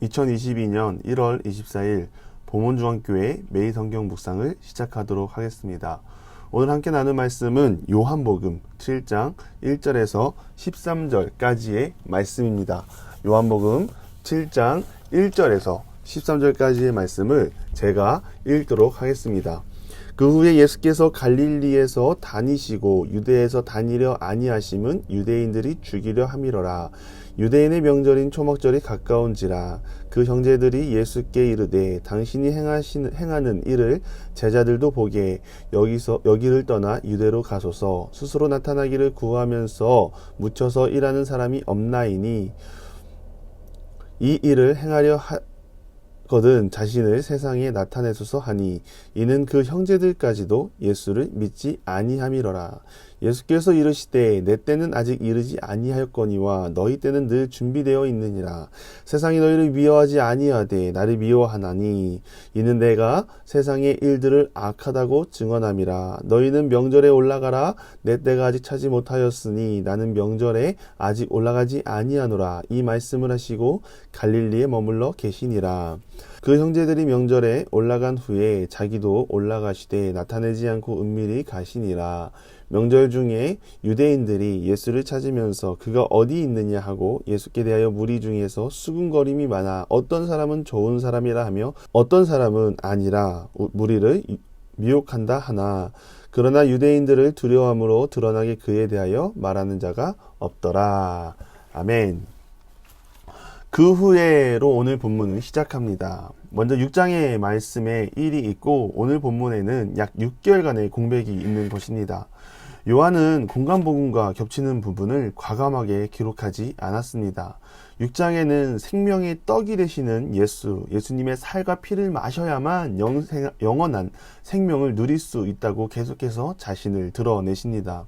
2022년 1월 24일 봉원중앙교회 매일 성경 묵상을 시작하도록 하겠습니다. 오늘 함께 나눌 말씀은 요한복음 7장 1절에서 13절까지의 말씀입니다. 요한복음 7장 1절에서 13절까지의 말씀을 제가 읽도록 하겠습니다. 그 후에 예수께서 갈릴리에서 다니시고 유대에서 다니려 아니하심은 유대인들이 죽이려 함이러라. 유대인의 명절인 초막절이 가까운지라. 그 형제들이 예수께 이르되 당신이 행하는 일을 제자들도 보게 여기를 떠나 유대로 가소서. 스스로 나타나기를 구하면서 묻혀서 일하는 사람이 없나이니 이 일을 행하려 거든 자신을 세상에 나타내소서 하니 이는 그 형제들까지도 예수를 믿지 아니함이러라. 예수께서 이르시되 내 때는 아직 이르지 아니하였거니와 너희 때는 늘 준비되어 있느니라. 세상이 너희를 미워하지 아니하되 나를 미워하나니 이는 내가 세상의 일들을 악하다고 증언함이라. 너희는 명절에 올라가라. 내 때가 아직 차지 못하였으니 나는 명절에 아직 올라가지 아니하노라. 이 말씀을 하시고 갈릴리에 머물러 계시니라. 그 형제들이 명절에 올라간 후에 자기도 올라가시되 나타내지 않고 은밀히 가시니라. 명절 중에 유대인들이 예수를 찾으면서 그가 어디 있느냐 하고 예수께 대하여 무리 중에서 수군거림이 많아 어떤 사람은 좋은 사람이라 하며 어떤 사람은 아니라 무리를 미혹한다 하나 그러나 유대인들을 두려워함으로 드러나게 그에 대하여 말하는 자가 없더라. 아멘. 그 후에로 오늘 본문을 시작합니다. 먼저 6장의 말씀에 일이 있고 오늘 본문에는 약 6개월간의 공백이 있는 것입니다. 요한은 공간복음과 겹치는 부분을 과감하게 기록하지 않았습니다. 6장에는 생명의 떡이 되시는 예수님의 살과 피를 마셔야만 영원한 생명을 누릴 수 있다고 계속해서 자신을 드러내십니다.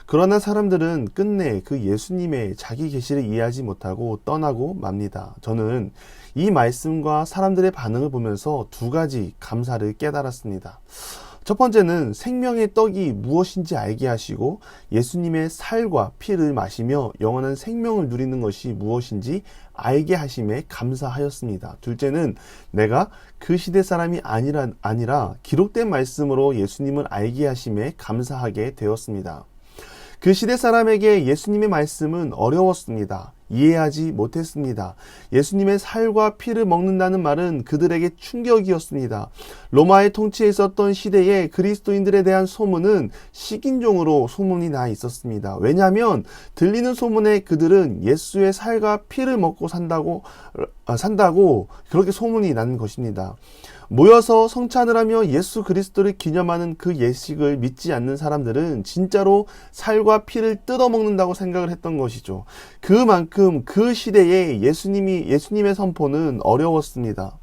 그러나 사람들은 끝내 그 예수님의 자기 계시를 이해하지 못하고 떠나고 맙니다. 저는 이 말씀과 사람들의 반응을 보면서 두 가지 감사를 깨달았습니다. 첫 번째는 생명의 떡이 무엇인지 알게 하시고 예수님의 살과 피를 마시며 영원한 생명을 누리는 것이 무엇인지 알게 하심에 감사하였습니다. 둘째는 내가 그 시대 사람이 아니라 기록된 말씀으로 예수님을 알게 하심에 감사하게 되었습니다. 그 시대 사람에게 예수님의 말씀은 어려웠습니다. 이해하지 못했습니다. 예수님의 살과 피를 먹는다는 말은 그들에게 충격이었습니다. 로마의 통치에 있었던 시대에 그리스도인들에 대한 소문은 식인종으로 소문이 나 있었습니다. 왜냐하면 들리는 소문에 그들은 예수의 살과 피를 먹고 산다고 그렇게 소문이 나는 것입니다. 모여서 성찬을 하며 예수 그리스도를 기념하는 그 예식을 믿지 않는 사람들은 진짜로 살과 피를 뜯어먹는다고 생각을 했던 것이죠. 그만큼 그 시대에 예수님의 선포는 어려웠습니다.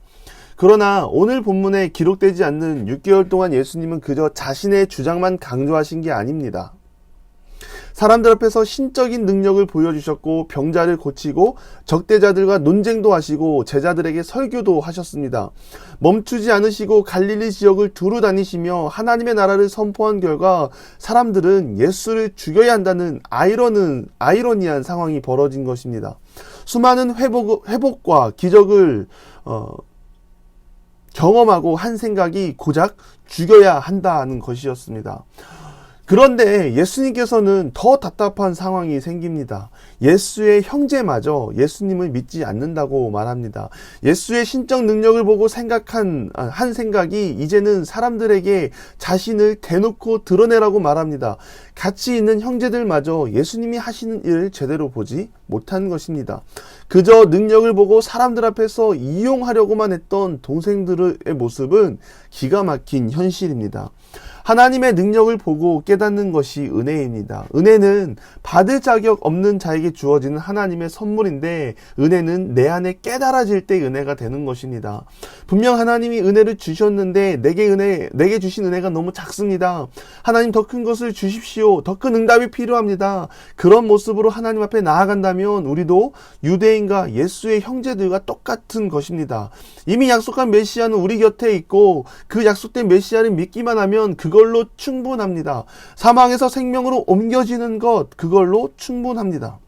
그러나 오늘 본문에 기록되지 않는 6개월 동안 예수님은 그저 자신의 주장만 강조하신 게 아닙니다. 사람들 앞에서 신적인 능력을 보여주셨고 병자를 고치고 적대자들과 논쟁도 하시고 제자들에게 설교도 하셨습니다. 멈추지 않으시고 갈릴리 지역을 두루 다니시며 하나님의 나라를 선포한 결과 사람들은 예수를 죽여야 한다는 아이러니한 상황이 벌어진 것입니다. 수많은 회복과 기적을 경험하고 한 생각이 고작 죽여야 한다는 것이었습니다. 그런데 예수님께서는 더 답답한 상황이 생깁니다. 예수의 형제마저 예수님을 믿지 않는다고 말합니다. 예수의 신적 능력을 보고 한 생각이 이제는 사람들에게 자신을 대놓고 드러내라고 말합니다. 같이 있는 형제들마저 예수님이 하시는 일을 제대로 보지 못한 것입니다. 그저 능력을 보고 사람들 앞에서 이용하려고만 했던 동생들의 모습은 기가 막힌 현실입니다. 하나님의 능력을 보고 깨닫는 것이 은혜입니다. 은혜는 받을 자격 없는 자에게 주어지는 하나님의 선물인데 은혜는 내 안에 깨달아질 때 은혜가 되는 것입니다. 분명 하나님이 은혜를 주셨는데 내게 주신 은혜가 너무 작습니다. 하나님 더 큰 것을 주십시오. 더 큰 응답이 필요합니다. 그런 모습으로 하나님 앞에 나아간다면 우리도 유대인과 예수의 형제들과 똑같은 것입니다. 이미 약속한 메시아는 우리 곁에 있고 그 약속된 메시아를 믿기만 하면 그걸로 충분합니다. 사망에서 생명으로 옮겨지는 것, 그걸로 충분합니다.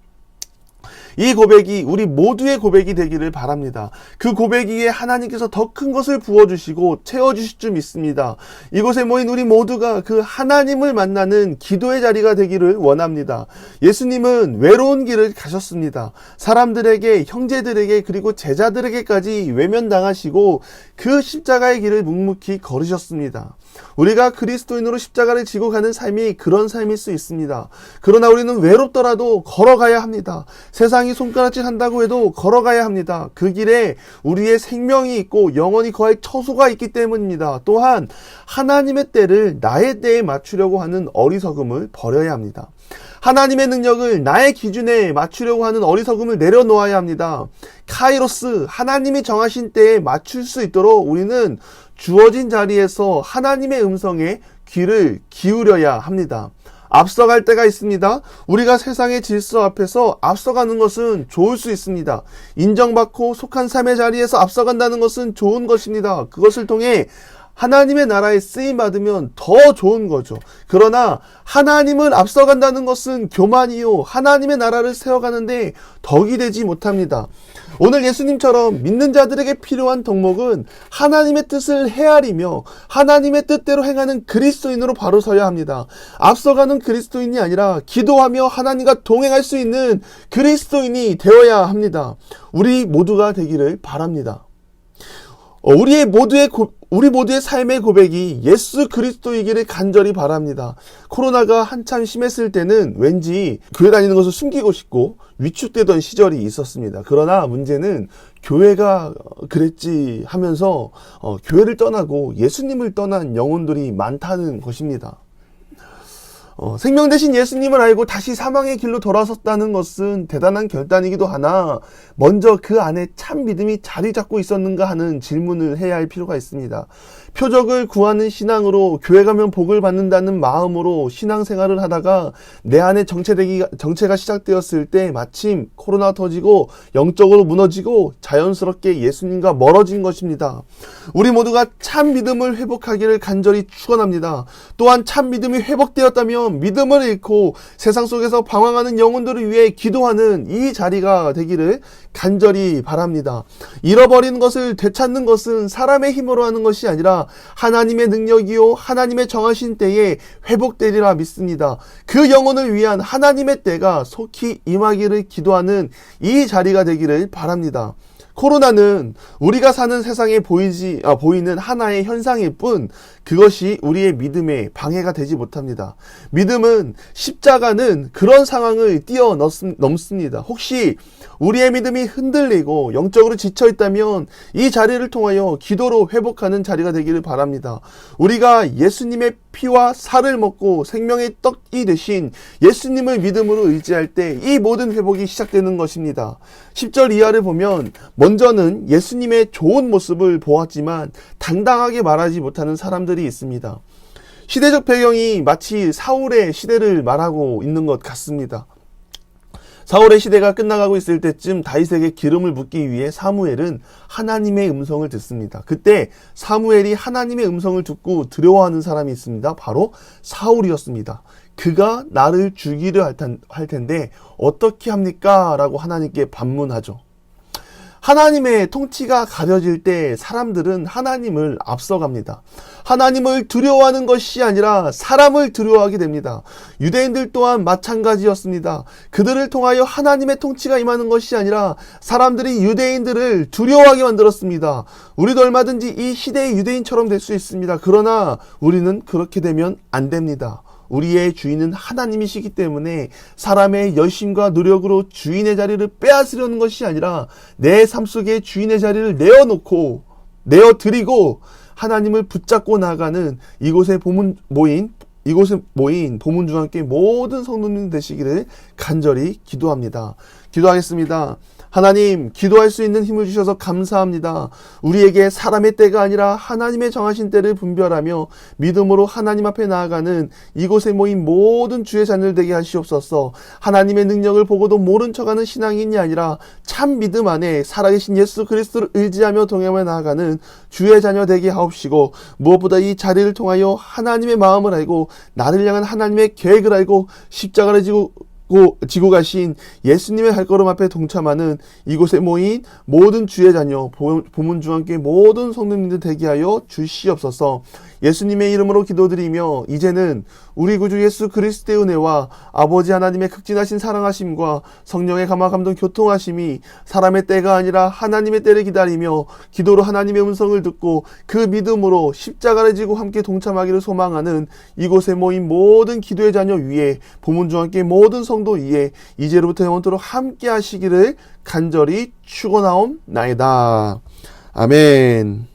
이 고백이 우리 모두의 고백이 되기를 바랍니다. 그 고백 위에 하나님께서 더 큰 것을 부어주시고 채워주실 줄 믿습니다. 이곳에 모인 우리 모두가 그 하나님을 만나는 기도의 자리가 되기를 원합니다. 예수님은 외로운 길을 가셨습니다. 사람들에게, 형제들에게, 그리고 제자들에게까지 외면당하시고 그 십자가의 길을 묵묵히 걸으셨습니다. 우리가 그리스도인으로 십자가를 지고 가는 삶이 그런 삶일 수 있습니다. 그러나 우리는 외롭더라도 걸어가야 합니다. 세상이 손가락질 한다고 해도 걸어가야 합니다. 그 길에 우리의 생명이 있고 영원히 거할 처소가 있기 때문입니다. 또한 하나님의 때를 나의 때에 맞추려고 하는 어리석음을 버려야 합니다. 하나님의 능력을 나의 기준에 맞추려고 하는 어리석음을 내려놓아야 합니다. 카이로스, 하나님이 정하신 때에 맞출 수 있도록 우리는 주어진 자리에서 하나님의 음성에 귀를 기울여야 합니다. 앞서갈 때가 있습니다. 우리가 세상의 질서 앞에서 앞서가는 것은 좋을 수 있습니다. 인정받고 속한 삶의 자리에서 앞서간다는 것은 좋은 것입니다. 그것을 통해 하나님의 나라에 쓰임받으면 더 좋은 거죠. 그러나 하나님을 앞서간다는 것은 교만이요, 하나님의 나라를 세워가는데 덕이 되지 못합니다. 오늘 예수님처럼 믿는 자들에게 필요한 덕목은 하나님의 뜻을 헤아리며 하나님의 뜻대로 행하는 그리스도인으로 바로 서야 합니다. 앞서가는 그리스도인이 아니라 기도하며 하나님과 동행할 수 있는 그리스도인이 되어야 합니다. 우리 모두가 되기를 바랍니다. 우리 모두의 삶의 고백이 예수 그리스도이기를 간절히 바랍니다. 코로나가 한참 심했을 때는 왠지 교회 다니는 것을 숨기고 싶고 위축되던 시절이 있었습니다. 그러나 문제는 교회가 그랬지 하면서 교회를 떠나고 예수님을 떠난 영혼들이 많다는 것입니다. 생명 대신 예수님을 알고 다시 사망의 길로 돌아섰다는 것은 대단한 결단이기도 하나 먼저 그 안에 참 믿음이 자리 잡고 있었는가 하는 질문을 해야 할 필요가 있습니다. 표적을 구하는 신앙으로 교회 가면 복을 받는다는 마음으로 신앙생활을 하다가 내 안에 정체가 시작되었을 때 마침 코로나 터지고 영적으로 무너지고 자연스럽게 예수님과 멀어진 것입니다. 우리 모두가 참 믿음을 회복하기를 간절히 축원합니다. 또한 참 믿음이 회복되었다면 믿음을 잃고 세상 속에서 방황하는 영혼들을 위해 기도하는 이 자리가 되기를 간절히 바랍니다. 잃어버린 것을 되찾는 것은 사람의 힘으로 하는 것이 아니라 하나님의 능력이요 하나님의 정하신 때에 회복되리라 믿습니다. 그 영혼을 위한 하나님의 때가 속히 임하기를 기도하는 이 자리가 되기를 바랍니다. 코로나는 우리가 사는 세상에 보이는 하나의 현상일 뿐 그것이 우리의 믿음에 방해가 되지 못합니다. 믿음은 십자가는 그런 상황을 뛰어넘습니다. 혹시 우리의 믿음이 흔들리고 영적으로 지쳐있다면 이 자리를 통하여 기도로 회복하는 자리가 되기를 바랍니다. 우리가 예수님의 피와 살을 먹고 생명의 떡이 되신 예수님을 믿음으로 의지할 때 이 모든 회복이 시작되는 것입니다. 10절 이하를 보면 먼저는 예수님의 좋은 모습을 보았지만 당당하게 말하지 못하는 사람들이 있습니다. 시대적 배경이 마치 사울의 시대를 말하고 있는 것 같습니다. 사울의 시대가 끝나가고 있을 때쯤 다윗에게 기름을 붓기 위해 사무엘은 하나님의 음성을 듣습니다. 그때 사무엘이 하나님의 음성을 듣고 두려워하는 사람이 있습니다. 바로 사울이었습니다. 그가 나를 죽이려 할 텐데 어떻게 합니까? 라고 하나님께 반문하죠. 하나님의 통치가 가려질 때 사람들은 하나님을 앞서갑니다. 하나님을 두려워하는 것이 아니라 사람을 두려워하게 됩니다. 유대인들 또한 마찬가지였습니다. 그들을 통하여 하나님의 통치가 임하는 것이 아니라 사람들이 유대인들을 두려워하게 만들었습니다. 우리도 얼마든지 이 시대의 유대인처럼 될 수 있습니다. 그러나 우리는 그렇게 되면 안 됩니다. 우리의 주인은 하나님이시기 때문에 사람의 열심과 노력으로 주인의 자리를 빼앗으려는 것이 아니라 내 삶 속에 주인의 자리를 내어드리고 하나님을 붙잡고 나아가는 이곳에 모인 보문중앙교회 모든 성도님 되시기를 간절히 기도합니다. 기도하겠습니다. 하나님, 기도할 수 있는 힘을 주셔서 감사합니다. 우리에게 사람의 때가 아니라 하나님의 정하신 때를 분별하며 믿음으로 하나님 앞에 나아가는 이곳에 모인 모든 주의 자녀들 되게 하시옵소서. 하나님의 능력을 보고도 모른 척하는 신앙인이 아니라 참 믿음 안에 살아계신 예수 그리스도를 의지하며 동행하며 나아가는 주의 자녀 되게 하옵시고, 무엇보다 이 자리를 통하여 하나님의 마음을 알고 나를 향한 하나님의 계획을 알고 십자가를 지고 지고 가신 예수님의 발걸음 앞에 동참하는 이곳에 모인 모든 주의 자녀, 보문중앙교회 모든 성도님들 되게 하여 주시옵소서. 예수님의 이름으로 기도드리며 이제는 우리 구주 예수 그리스도의 은혜와 아버지 하나님의 극진하신 사랑하심과 성령의 감화 감동 교통하심이 사람의 때가 아니라 하나님의 때를 기다리며 기도로 하나님의 음성을 듣고 그 믿음으로 십자가를 지고 함께 동참하기를 소망하는 이곳에 모인 모든 기도의 자녀 위에 보문중앙교회 모든 성도 위에 이제로부터 영원토록 함께 하시기를 간절히 축원하옵나이다. 아멘.